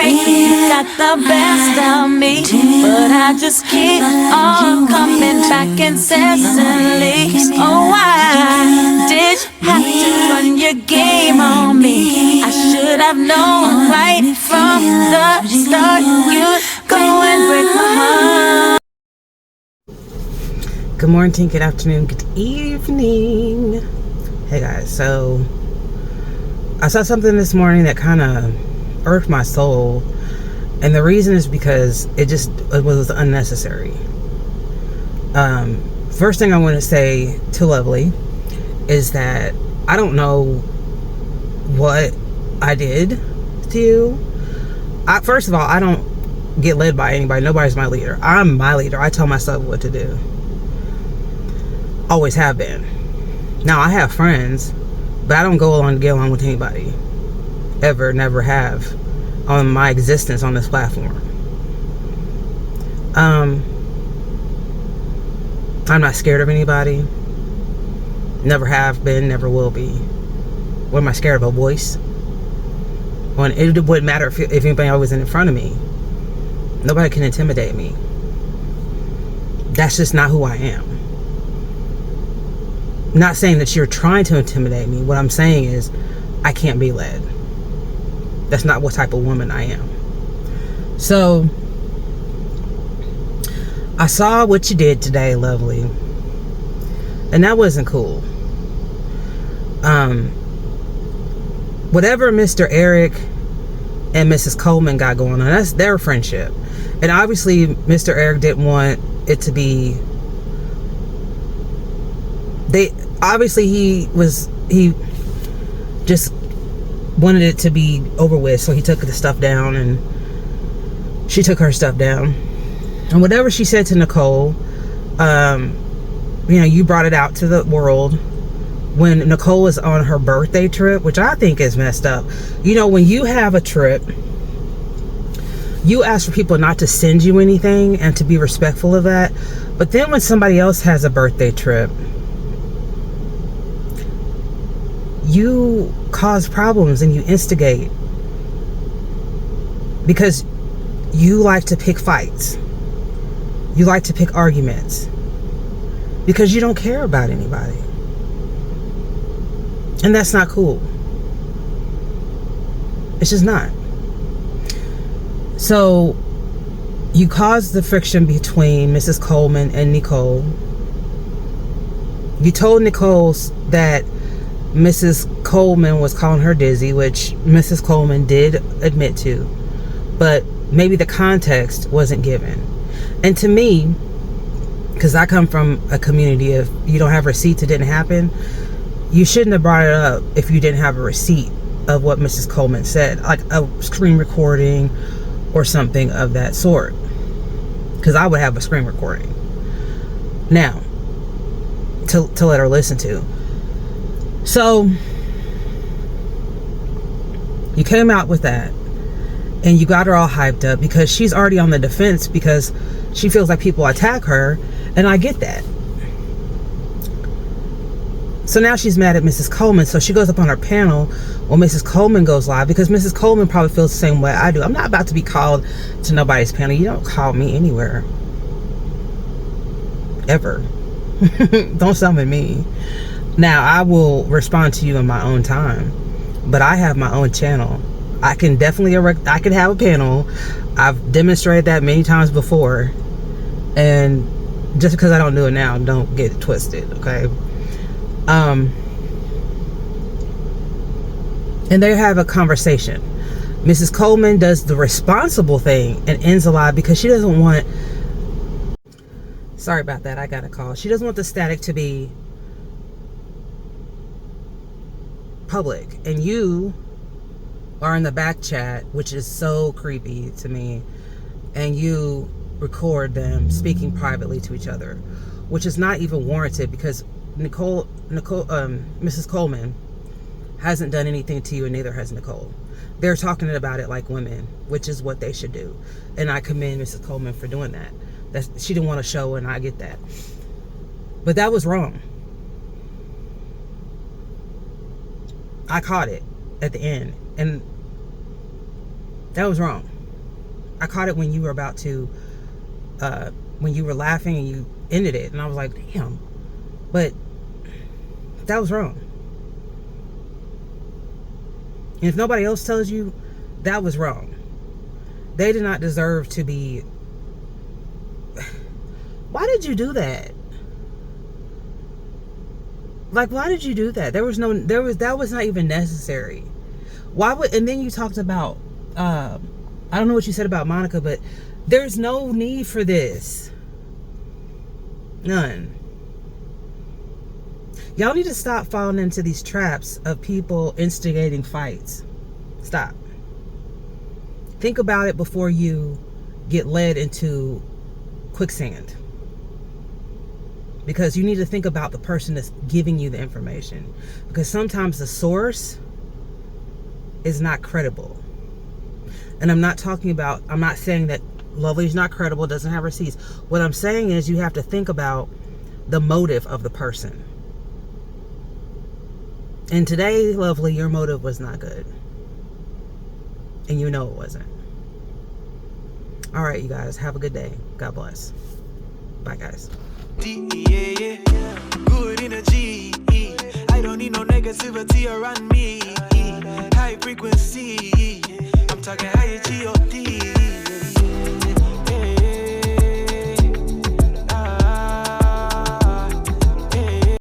right. You got the best of me, but I just keep on coming back incessantly. Oh, why did you have to run your game on me? I should have known right from the start you'd go and break my heart. Good morning, good afternoon, good evening. Hey guys, so I saw something this morning that kind of irked my soul, and the reason is because it was unnecessary. First thing I want to say to Lovely is that I don't know what I did to you. First of all, I don't get led by anybody. Nobody's my leader. I'm my leader. I tell myself what to do. Always have been. Now I have friends, but I don't get along with anybody. Ever, never have on my existence on this platform. I'm not scared of anybody. Never have been, never will be. What am I scared of? A voice? Well, it wouldn't matter if anybody was in front of me. Nobody can intimidate me. That's just not who I am. Not saying that you're trying to intimidate me. What I'm saying is I can't be led. That's not what type of woman I am. So I saw what you did today, Lovely, and that wasn't cool. Whatever Mr. Eric and Mrs. Coleman got going on, that's their friendship. And obviously Mr. Eric didn't want it to be, he just wanted it to be over with, so he took the stuff down and she took her stuff down. And whatever she said to Nicole, you brought it out to the world when Nicole was on her birthday trip, which I think is messed up. When you have a trip, you ask for people not to send you anything and to be respectful of that. But then when somebody else has a birthday trip, you cause problems and you instigate because you like to pick fights. You like to pick arguments because you don't care about anybody. And that's not cool. It's just not. So you caused the friction between Mrs. Coleman and Nicole. You told Nicole that Mrs. Coleman was calling her dizzy, which Mrs. Coleman did admit to, but maybe the context wasn't given. And to me, because I come from a community of you don't have receipts, it didn't happen, you shouldn't have brought it up if you didn't have a receipt of what Mrs. Coleman said, like a screen recording or something of that sort, because I would have a screen recording now to let her listen to. So you came out with that and you got her all hyped up because she's already on the defense because she feels like people attack her, and I get that. So now she's mad at Mrs. Coleman, so she goes up on her panel when Mrs. Coleman goes live, because Mrs. Coleman probably feels the same way I do. I'm not about to be called to nobody's panel. You don't call me anywhere. Ever. Don't summon me. Now, I will respond to you in my own time, but I have my own channel. I can definitely I can have a panel. I've demonstrated that many times before, and just because I don't do it now, don't get it twisted, okay? And they have a conversation. Mrs. Coleman does the responsible thing and ends a live because she doesn't want, sorry about that, I got a call. She doesn't want the static to be public, and you are in the back chat, which is so creepy to me, and you record them speaking privately to each other, which is not even warranted because Mrs. Coleman hasn't done anything to you, and neither has Nicole. They're talking about it like women, which is what they should do, and I commend Mrs. Coleman for doing that. She didn't want to show, and I get that, but that was wrong. I caught it at the end, and that was wrong. I caught it when you were about to, when you were laughing and you ended it. And I was like, damn. But that was wrong. And if nobody else tells you, that was wrong. They did not deserve to be... Why did you do that? Like, why did you do that? That was not even necessary. Why would... And then you talked about, I don't know what you said about Monica, but there's no need for this. None. Y'all need to stop falling into these traps of people instigating fights. Stop. Think about it before you get led into quicksand. Because you need to think about the person that's giving you the information. Because sometimes the source is not credible. And I'm not saying that Lovely's not credible, doesn't have receipts. What I'm saying is you have to think about the motive of the person. And today, Lovely, your motive was not good. And you know it wasn't. All right, you guys, have a good day. God bless. Bye, guys. Good energy. I don't need no negativity around me. High frequency. I'm talking higher G-O-D.